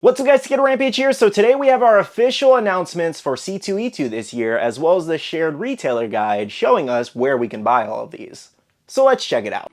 What's up guys, SkittleRampage here. So today we have our official announcements for C2E2 this year, as well as the shared retailer guide showing us where we can buy all of these. So let's check it out.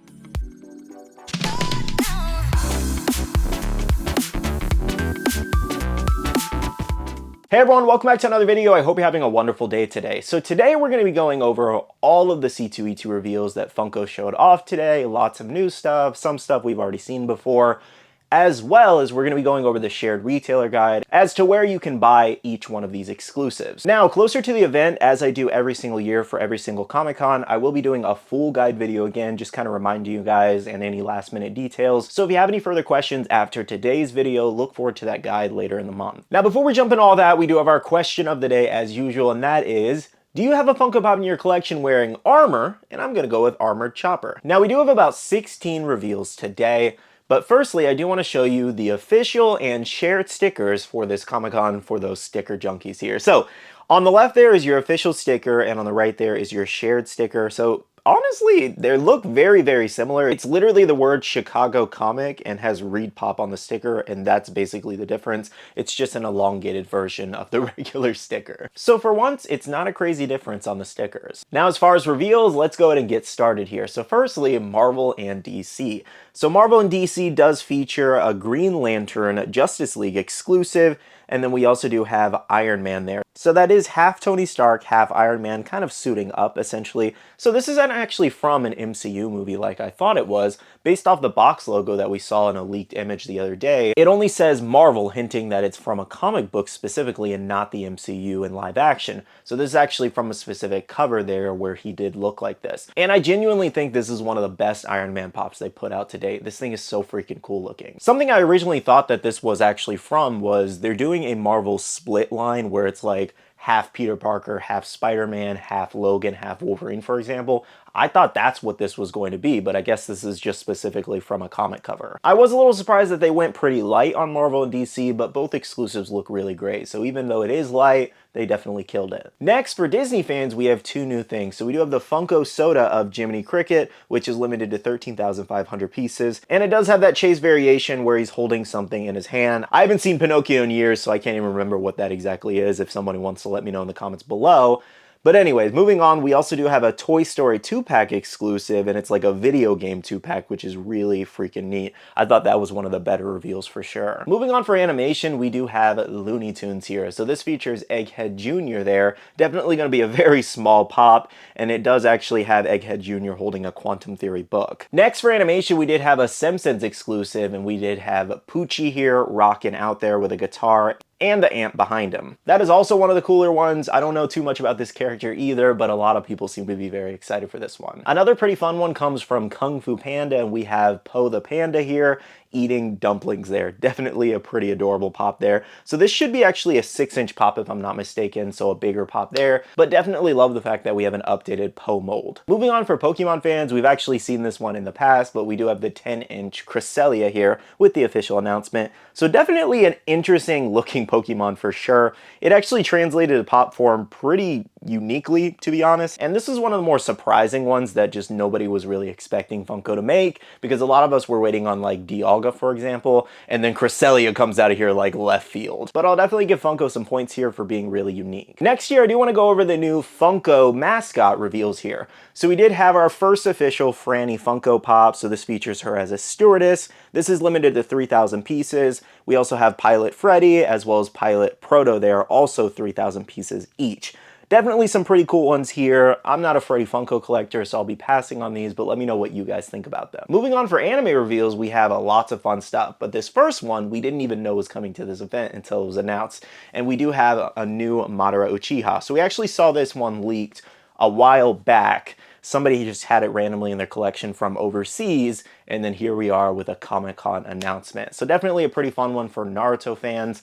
Hey everyone, welcome back to another video. I hope you're having a wonderful day today. So today we're going to be going over all of the C2E2 reveals that Funko showed off today. Lots of new stuff, some stuff we've already seen before, as well as we're going to be going over the shared retailer guide as to where you can buy each one of these exclusives. Now, closer to the event, as I do every single year for every single Comic-Con, I will be doing a full guide video again, just kind of reminding you guys and any last minute details. So if you have any further questions after today's video, look forward to that guide later in the month. Now, before we jump into all that, we do have our question of the day as usual, and that is, do you have a Funko Pop in your collection wearing armor? And I'm going to go with Armored Chopper. Now, we do have about 16 reveals today. But firstly, I do want to show you the official and shared stickers for this Comic-Con for those sticker junkies here. So on the left there is your official sticker, and on the right there is your shared sticker. So honestly, they look very, very similar. It's literally the word Chicago Comic and has Reed Pop on the sticker, and that's basically the difference. It's just an elongated version of the regular sticker. So for once, it's not a crazy difference on the stickers. Now, as far as reveals, let's go ahead and get started here. So firstly, Marvel and DC. So Marvel and DC does feature a Green Lantern Justice League exclusive, and then we also do have Iron Man there. So that is half Tony Stark, half Iron Man, kind of suiting up, essentially. So this isn't actually from an MCU movie like I thought it was. Based off the box logo that we saw in a leaked image the other day, it only says Marvel, hinting that it's from a comic book specifically and not the MCU in live action. So this is actually from a specific cover there where he did look like this. And I genuinely think this is one of the best Iron Man pops they put out to date. This thing is so freaking cool looking. Something I originally thought that this was actually from was they're doing a Marvel split line where it's like half Peter Parker, half Spider-Man, half Logan, half Wolverine, for example. I thought that's what this was going to be, but I guess this is just specifically from a comic cover. I was a little surprised that they went pretty light on Marvel and DC, but both exclusives look really great. So even though it is light, they definitely killed it. Next, for Disney fans, we have two new things. So we do have the Funko Soda of Jiminy Cricket, which is limited to 13,500 pieces. And it does have that chase variation where he's holding something in his hand. I haven't seen Pinocchio in years, so I can't even remember what that exactly is. If someone wants to let me know in the comments below. But anyways, moving on, we also do have a Toy Story 2-pack exclusive, and it's like a video game 2-pack, which is really freaking neat. I thought that was one of the better reveals for sure. Moving on for animation, we do have Looney Tunes here. So this features Egghead Jr. there. Definitely going to be a very small pop, and it does actually have Egghead Jr. holding a Quantum Theory book. Next for animation, we did have a Simpsons exclusive, and we did have Poochie here rocking out there with a guitar and the amp behind him. That is also one of the cooler ones. I don't know too much about this character either, but a lot of people seem to be very excited for this one. Another pretty fun one comes from Kung Fu Panda, and we have Po the Panda here eating dumplings there. Definitely a pretty adorable pop there. So this should be actually a 6-inch pop if I'm not mistaken, so a bigger pop there, but definitely love the fact that we have an updated Po mold. Moving on for Pokemon fans, we've actually seen this one in the past, but we do have the 10-inch Cresselia here with the official announcement. So definitely an interesting looking Pokemon for sure. It actually translated to pop form pretty uniquely, to be honest, and this is one of the more surprising ones that just nobody was really expecting Funko to make, because a lot of us were waiting on like Dialga, for example, and then Cresselia comes out of here like left field. But I'll definitely give Funko some points here for being really unique. Next year, I do want to go over the new Funko mascot reveals here. So we did have our first official Franny Funko Pop, so this features her as a stewardess. This is limited to 3,000 pieces. We also have Pilot Freddy as well as Pilot Proto there, also 3,000 pieces each. Definitely some pretty cool ones here. I'm not a Freddy Funko collector, so I'll be passing on these, but let me know what you guys think about them. Moving on for anime reveals, we have lots of fun stuff, but this first one, we didn't even know was coming to this event until it was announced, and we do have a new Madara Uchiha. So we actually saw this one leaked a while back. Somebody just had it randomly in their collection from overseas, and then here we are with a Comic-Con announcement. So definitely a pretty fun one for Naruto fans.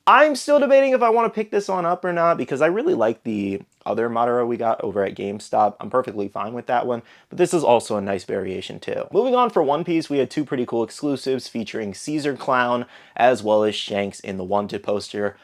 I'm still debating if I want to pick this one up or not, because I really like the other Madara we got over at GameStop. I'm perfectly fine with that one, but this is also a nice variation too. Moving on for One Piece, we had two pretty cool exclusives featuring Caesar Clown as well as Shanks in the Wanted poster.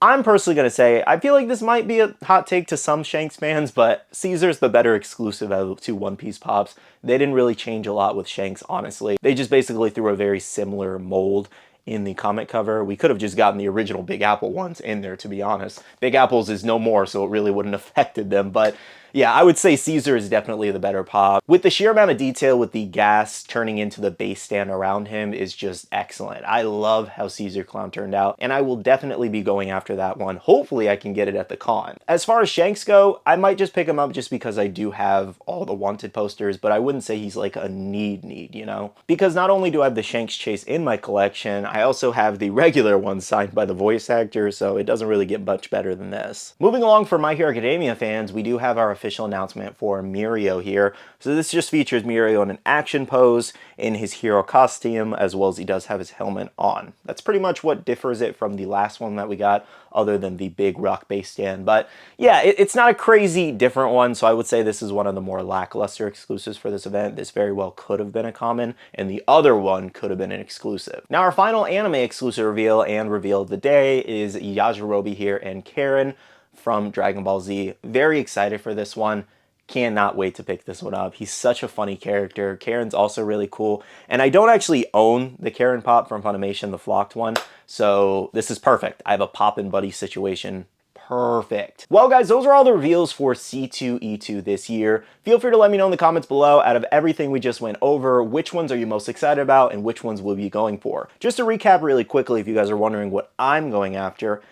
I'm personally going to say, I feel like this might be a hot take to some Shanks fans, but Caesar's the better exclusive out of the two One Piece pops. They didn't really change a lot with Shanks, honestly. They just basically threw a very similar mold in the comic cover. We could have just gotten the original Big Apple ones in there, to be honest. Big Apple's is no more, so it really wouldn't have affected them, but yeah, I would say Caesar is definitely the better pop. With the sheer amount of detail with the gas turning into the base stand around him is just excellent. I love how Caesar Clown turned out, and I will definitely be going after that one. Hopefully I can get it at the con. As far as Shanks go, I might just pick him up just because I do have all the wanted posters, but I wouldn't say he's like a need, you know? Because not only do I have the Shanks chase in my collection, I also have the regular one signed by the voice actor, so it doesn't really get much better than this. Moving along for My Hero Academia fans, we do have our official announcement for Mirio here. So this just features Mirio in an action pose in his hero costume, as well as he does have his helmet on. That's pretty much what differs it from the last one that we got, other than the big rock base stand. But yeah, it's not a crazy different one, so I would say this is one of the more lackluster exclusives for this event. This very well could have been a common, and the other one could have been an exclusive. Now our final anime exclusive reveal and reveal of the day is Yajirobe here and Karen from Dragon Ball Z. Very excited for this one. Cannot wait to pick this one up. He's such a funny character. Karen's also really cool. And I don't actually own the Karen Pop from Funimation, the flocked one. So this is perfect. I have a Pop and Buddy situation. Perfect. Well guys, those are all the reveals for C2E2 this year. Feel free to let me know in the comments below, out of everything we just went over, which ones are you most excited about and which ones will you be going for. Just to recap really quickly, if you guys are wondering what I'm going after,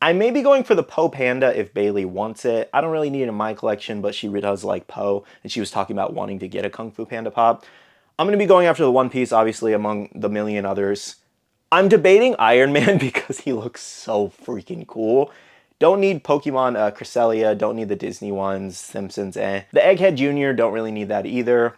I may be going for the Poe Panda if Bailey wants it. I don't really need it in my collection, but she does like Poe, and she was talking about wanting to get a Kung Fu Panda Pop. I'm going to be going after the One Piece, obviously, among the million others. I'm debating Iron Man because he looks so freaking cool. Don't need Pokemon Cresselia, don't need the Disney ones, Simpsons, eh. The Egghead Jr., don't really need that either.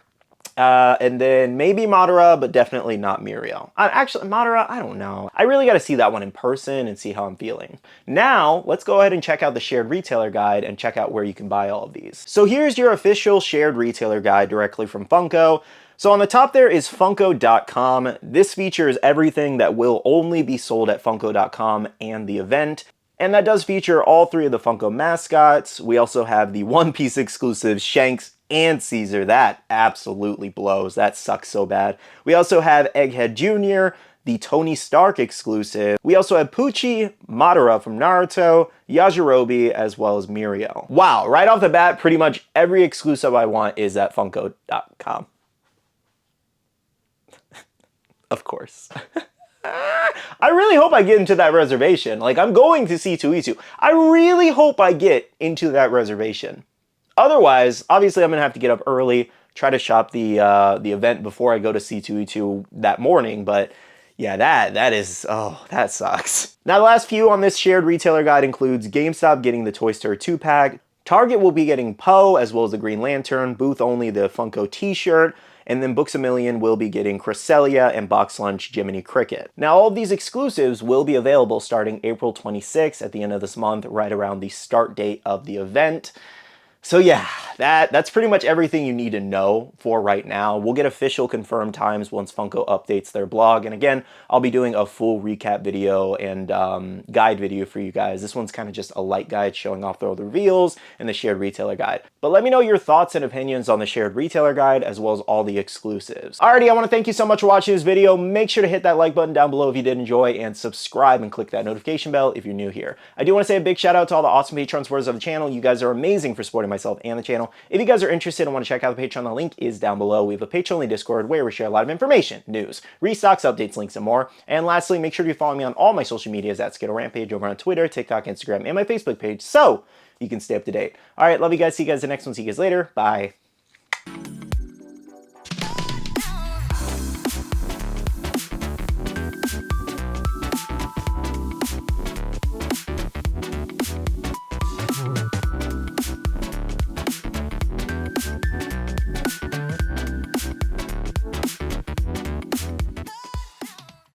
And then maybe Madara, but definitely not Mirio. Actually, Madara, I don't know. I really got to see that one in person and see how I'm feeling. Now, let's go ahead and check out the shared retailer guide and check out where you can buy all of these. So here's your official shared retailer guide directly from Funko. So on the top there is Funko.com. This features everything that will only be sold at Funko.com and the event. And that does feature all three of the Funko mascots. We also have the One Piece exclusive Shanks and Caesar. That absolutely blows. That sucks so bad. We also have Egghead Jr., the Tony Stark exclusive. We also have Pucci, Madara from Naruto, Yajirobe, as well as Mirio. Wow, right off the bat, pretty much every exclusive I want is at Funko.com. Of course. I really hope I get into that reservation. Like, I'm going to C2E2. I really hope I get into that reservation. Otherwise, obviously, I'm going to have to get up early, try to shop the event before I go to C2E2 that morning. But yeah, that sucks. Now, the last few on this shared retailer guide includes GameStop getting the Toy Story 2-pack. Target will be getting Poe, as well as the Green Lantern. Booth only the Funko t-shirt. And then Books A Million will be getting Cresselia and Box Lunch Jiminy Cricket. Now, all of these exclusives will be available starting April 26th at the end of this month, right around the start date of the event. So yeah, that's pretty much everything you need to know for right now. We'll get official confirmed times once Funko updates their blog. And again, I'll be doing a full recap video and guide video for you guys. This one's kind of just a light guide showing off all the reveals and the shared retailer guide. But let me know your thoughts and opinions on the shared retailer guide as well as all the exclusives. Alrighty, I want to thank you so much for watching this video. Make sure to hit that like button down below if you did enjoy, and subscribe and click that notification bell if you're new here. I do want to say a big shout out to all the awesome Patreon supporters of the channel. You guys are amazing for supporting myself and the channel. If you guys are interested and want to check out the Patreon, the link is down below. We have a Patreon-only Discord where we share a lot of information, news, restocks, updates, links, and more. And lastly, make sure to follow me on all my social medias at SkittleRampage over on Twitter, TikTok, Instagram, and my Facebook page so you can stay up to date. All right, love you guys. See you guys in the next one. See you guys later. Bye.